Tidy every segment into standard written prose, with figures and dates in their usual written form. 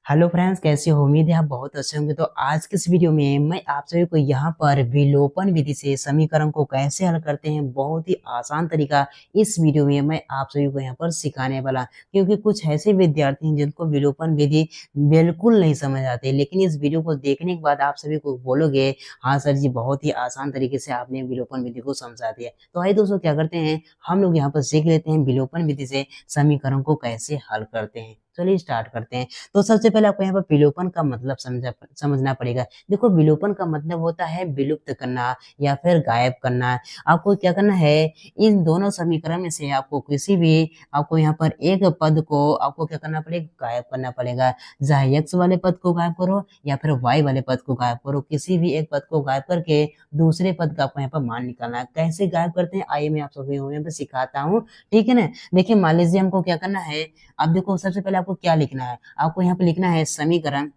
Hello friends, कैसे हो? उम्मीद है आप बहुत अच्छे होंगे। तो आज के इस वीडियो में मैं आप सभी को यहाँ पर विलोपन विधि से समीकरण को कैसे हल करते हैं बहुत ही आसान तरीका इस वीडियो में मैं आप सभी को यहाँ पर सिखाने वाला, क्योंकि कुछ ऐसे विद्यार्थी हैं जिनको विलोपन विधि बिल्कुल नहीं समझ आती। लेकिन इस वीडियो को देखने के बाद आप सभी को बोलोगे, हाँ सर जी, बहुत ही आसान तरीके से आपने विलोपन विधि को समझा दिया। तो आइए दोस्तों, क्या करते हैं, हम लोग यहाँ पर सीख लेते हैं विलोपन विधि से समीकरण को कैसे हल करते हैं। चलिए स्टार्ट करते हैं। तो सबसे पहले आपको यहाँ पर विलोपन का मतलब समझना पड़ेगा। देखो, विलोपन का मतलब होता है विलुप्त करना या फिर गायब करना। आपको क्या करना है, इन दोनों समीकरण में से आपको किसी भी, आपको यहाँ पर एक पद को आपको क्या करना पड़ेगा, गायब करना पड़ेगा। चाहे एक्स वाले पद को गायब करो या फिर वाई वाले पद को गायब करो, किसी भी एक पद को गायब करके दूसरे पद का आपको यहाँ पर मान निकालना है। कैसे गायब करते हैं आइए मैं आप सभी को यहाँ पर सिखाता हूँ। ठीक है ना। देखिए, मान लीजिए हमको क्या करना है। अब देखो, सबसे पहले आपको क्या लिखना है, आपको यहाँ पे लिखना है समीकरण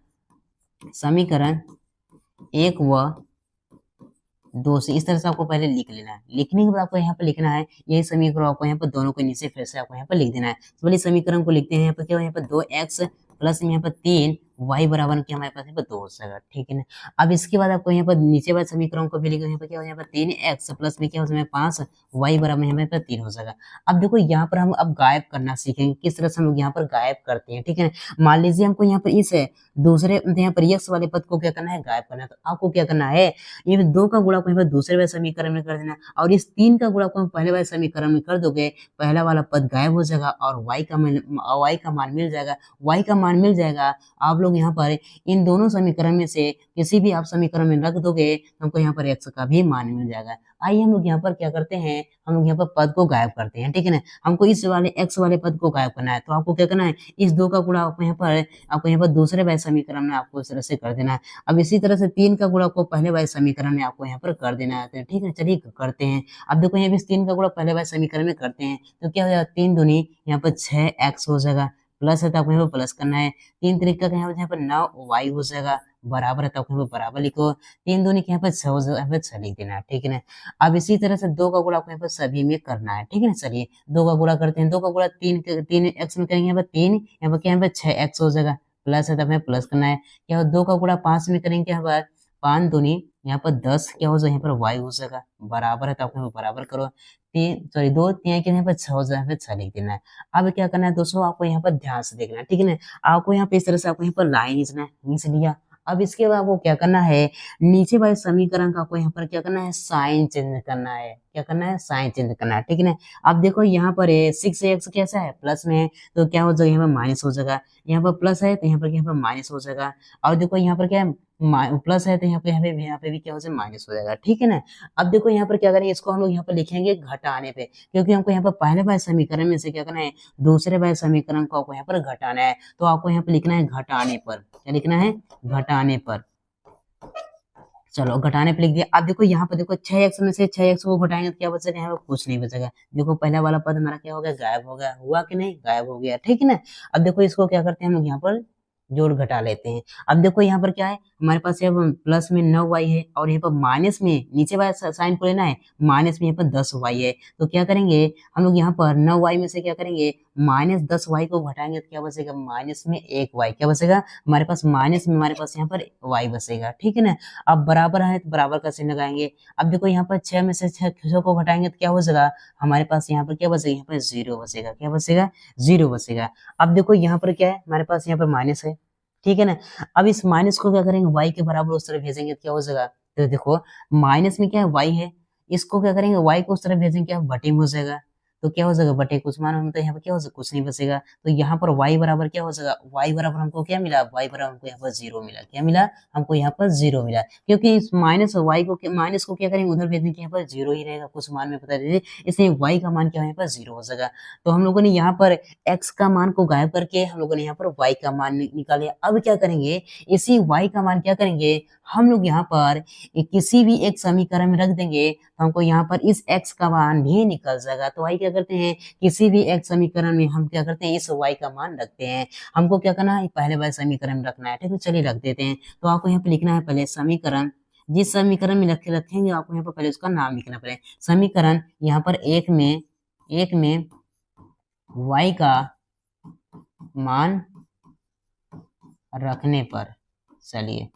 समीकरण एक व दो से, इस तरह से आपको पहले लिख लेना है। लिखने के बाद आपको यहाँ पे लिखना है यही समीकरण, आपको यहाँ पर दोनों को नीचे फिर से आपको यहाँ पर लिख देना है। तो पहले समीकरण को लिखते हैं। यहाँ पर क्या हो, यहाँ पर 2x प्लस में यहाँ पर 3 y बराबर क्या हमारे पास यहाँ पर 2 हो जाएगा। ठीक है ना। अब इसके बाद आपको यहाँ पर नीचे वाले समीकरण को भी लिखो। यहाँ पर क्या हो, यहाँ पर 3x प्लस में क्या हो जाएगा 5 y बराबर यहाँ पर 3 हो जाएगा। अब देखो, यहाँ पर हम अब गायब करना सीखेंगे, किस तरह से हम लोग यहाँ पर गायब करते हैं। ठीक है ना। मान लीजिए हमको यहाँ पर इस दूसरे यहाँ पर x वाले पद को क्या करना है, गायब करना है। तो आपको क्या करना है, ये 2 का गुणा को यहाँ पर दूसरे वाले समीकरण में कर देना, और इस 3 का गुणा को पहले वाले समीकरण में कर दोगे, पहला वाला पद गायब हो जाएगा और y का मान मिल जाएगा। y का मान मिल जाएगा। आप लोग यहाँ पर इन दोनों समीकरण में से किसी भी आप समीकरण में रख दोगे तो हमको यहाँ पर x का भी मान मिल जाएगा। आइए हम लोग यहाँ पर क्या करते हैं, हम लोग यहाँ पर पद को गायब करते हैं। ठीक है ना। हमको इस वाले x वाले पद को गायब करना है, तो आपको क्या करना है, इस 2 का गुणा आपको यहाँ पर दूसरे वाले समीकरण में आपको इस तरह से कर देना है। अब इसी तरह से 3 का गुणा को पहले वाले समीकरण में आपको यहाँ पर कर देना है। ठीक है, चलिए करते हैं। अब देखो, यहाँ पे 3 का गुणा पहले वाले समीकरण में करते हैं तो क्या हो जाएगा, 3 दूनी यहाँ पर 6x हो जाएगा, प्लस है तो आपको यहाँ पर प्लस करना है। 3 तरीका का यहाँ पर 9y हो जाएगा, बराबर है तो आपको यहाँ पर बराबर लिखो। 3 दूनी के यहाँ पर 6 हो जाएगा, यहाँ पर 6 लिख देना है। ठीक है ना। अब इसी तरह से 2 का गुणा आपको यहाँ पर सभी में करना है। ठीक है ना। चलिए 2 का गुणा करते हैं। 2 का गुणा 3x में करेंगे, यहाँ पर 3, यहाँ पर क्या, यहाँ पर 6x हो जाएगा, प्लस है तो हमें प्लस करना है। क्या 2 का गुणा 5 में करेंगे, यहाँ पर 5 दूनी यहाँ पर 10 क्या हो जाएगा, यहाँ पर y हो जाएगा, बराबर है तो आपको यहाँ पर बराबर करो। 2 3 के यहाँ पर 6 हो जाएगा, यहाँ पर 6 लिख देना है। अब क्या करना है दोस्तों, आपको यहाँ पर ध्यान से देखना है। ठीक है ना। आपको यहाँ पे इस तरह से आपको यहाँ पर लाइन खींचना है, खींच लिया। अब इसके बाद आपको क्या करना है, नीचे वाले समीकरण का आपको यहाँ पर क्या करना है, साइन चेंज करना है। क्या करना है, साइन चेंज करना है। ठीक है ना। अब देखो, यहाँ पर 6x कैसा है, प्लस में है तो क्या हो जाएगा, यहाँ पर माइनस हो जाएगा। यहाँ पर प्लस है तो यहाँ पर माइनस हो जाएगा। और देखो यहाँ पर क्या है, प्लस है तो यहाँ पे भी क्या हो जाएगा, माइनस हो जाएगा। ठीक है ना। अब देखो यहाँ पर क्या करेंगे, इसको हम लोग यहाँ पर लिखेंगे घटाने पे, क्योंकि हमको यहाँ पर पहले वाले समीकरण में से क्या करना है, दूसरे वाले समीकरण को आपको यहाँ पर घटाना है। तो आपको यहाँ पर लिखना है घटाने पर। क्या लिखना है, घटाने पर। चलो घटाने पे लिख दिया। अब देखो यहाँ पर, देखो 6x में से 6x को घटाएंगे तो क्या बचेगा, यहाँ पर कुछ नहीं बचेगा। देखो पहला वाला पद हमारा क्या हो गया, गायब हो गया, हुआ कि नहीं, गायब हो गया। ठीक है ना। अब देखो, इसको क्या करते हैं हम लोग यहाँ पर जोड़ घटा लेते हैं। अब देखो यहाँ पर क्या है, हमारे पास यहाँ पर प्लस में 9y है, और यहाँ पर माइनस में नीचे वाला साइन को लेना है, माइनस में यहाँ पर 10y है। तो क्या करेंगे हम लोग यहाँ पर 9y में से क्या करेंगे, माइनस 10y को घटाएंगे तो क्या बचेगा, माइनस में 1y। क्या बचेगा हमारे पास, माइनस में हमारे पास यहाँ पर y बचेगा। ठीक है ना। अब बराबर है तो बराबर का चिन्ह लगाएंगे। अब देखो यहाँ पर 6 में से 6 को घटाएंगे तो क्या हो जाएगा, हमारे पास यहाँ पर क्या बचेगा, यहाँ पर 0 बचेगा। क्या बचेगा, 0 बचेगा। अब देखो यहाँ पर क्या है, हमारे पास यहाँ पर माइनस है। ठीक है ना। अब इस माइनस को क्या करेंगे, y के बराबर उस तरफ भेजेंगे तो क्या हो जाएगा, तो देखो माइनस में क्या है, y है, इसको क्या करेंगे, y को उस तरफ भेजेंगे, क्या बटे में हो जाएगा। तो क्या हो जाएगा, बटे कुछ मान हम, तो यहाँ पर क्या हो जाएगा, कुछ नहीं बचेगा। तो यहाँ पर y बराबर क्या हो जाएगा, y बराबर हमको क्या मिला, y बराबर हमको यहाँ पर 0 मिला। क्या मिला, हमको यहाँ पर 0 मिला, क्योंकि इस माइनस को क्या करेंगे, उधर भेजेंगे, यहाँ पर 0 ही रहेगा, कुछ मान में पता चले, इसलिए y का मान क्या है, यहाँ पर 0 हो जाएगा। तो हम लोगों ने यहाँ पर x का मान को गायब करके हम लोगों ने यहाँ पर y का मान निकाले। अब क्या करेंगे, इसी y का मान क्या करेंगे, हम लोग यहाँ पर किसी भी एक समीकरण में रख देंगे तो हमको यहाँ पर इस x का मान भी निकल जाएगा। तो y क्या करते हैं, किसी भी एक समीकरण में हम क्या करते हैं, इस y का मान रखते हैं। हमको क्या करना है, पहले वाले समीकरण में रखना है। ठीक है, चलिए रख देते हैं। तो आपको यहाँ पे लिखना है पहले समीकरण, जिस समीकरण में रखेंगे आपको यहाँ पर पहले उसका नाम लिखना पड़ेगा। समीकरण यहाँ पर एक में y का मान रखने पर, चलिए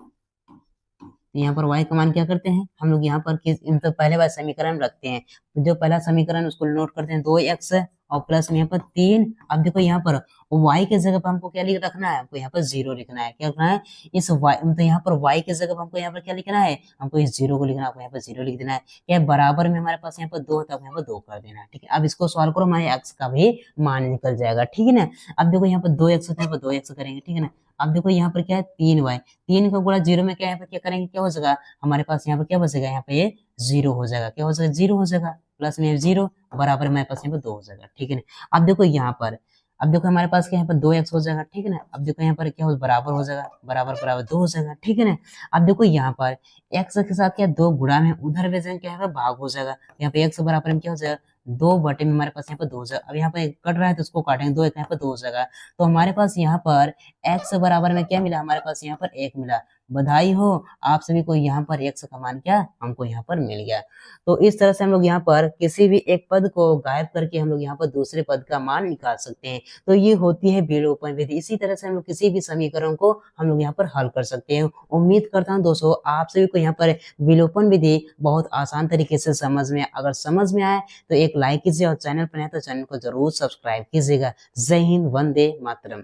तो यहाँ पर y का मान क्या करते हैं हम लोग यहाँ पर तो पहले बार समीकरण रखते हैं, जो पहला समीकरण उसको नोट करते हैं 2x और प्लस में यहाँ पर 3। अब देखो यहाँ पर y की जगह पर हमको क्या लिख रखना है, हमको यहाँ पर 0 लिखना है। क्या रखना है इस y, तो यहाँ पर y की जगह पर हमको यहाँ पर क्या लिखना है, हमको इस 0 को लिखना है, हमको यहाँ पर 0 लिख देना है। क्या बराबर में हमारे पास यहाँ पर 2 तब यहाँ पर 2 कर देना है। ठीक है, अब इसको सॉल्व करो, हमारे x का भी मान निकल जाएगा। ठीक है ना, अब देखो यहाँ पर 2x होता है, यहाँ पर 2x करेंगे। ठीक है ना, अब देखो यहाँ पर क्या है 3y, 3 का गुणा 0 में क्या है, क्या करेंगे, क्या हो जाएगा हमारे पास यहाँ पर क्या बचेगा, यहाँ पे ये 0 हो जाएगा। क्या हो जाएगा, 0 हो जाएगा, प्लस में 0 बराबर हमारे पास यहाँ पर 2 हो जाएगा। ठीक है ना, अब देखो यहाँ पर, अब देखो हमारे पास क्या यहाँ पर 2x हो जाएगा। ठीक है ना, अब देखो यहाँ पर क्या हो बराबर हो जाएगा, बराबर बराबर 2 हो जाएगा। ठीक है ना, अब देखो यहाँ पर x के साथ क्या 2 गुणा में उधर वजन क्या है भाग हो जाएगा। यहाँ पे x बराबर में क्या हो जाएगा 2 बटे में हमारे पास यहाँ पर 2 हो जाएगा। अब यहाँ पर कट रहा है तो उसको काटेंगे, 2 यहाँ पर 2 हो जाएगा। तो हमारे पास यहाँ पर x बराबर में क्या मिला, हमारे पास यहाँ पर 1 मिला। बधाई हो आप सभी को, यहाँ पर x का मान क्या हमको यहाँ पर मिल गया। तो इस तरह से हम लोग यहाँ पर किसी भी एक पद को गायब करके हम लोग यहाँ पर दूसरे पद का मान निकाल सकते हैं। तो ये होती है विलोपन विधि। इसी तरह से हम लोग किसी भी समीकरण को हम लोग यहाँ पर हल कर सकते हैं। उम्मीद करता हूँ दोस्तों आप सभी को यहाँ पर विलोपन विधि बहुत आसान तरीके से समझ में, अगर समझ में आए तो एक लाइक कीजिए और चैनल पर नए तो चैनल को जरूर सब्सक्राइब कीजिएगा। जय हिंद, वंदे मातरम।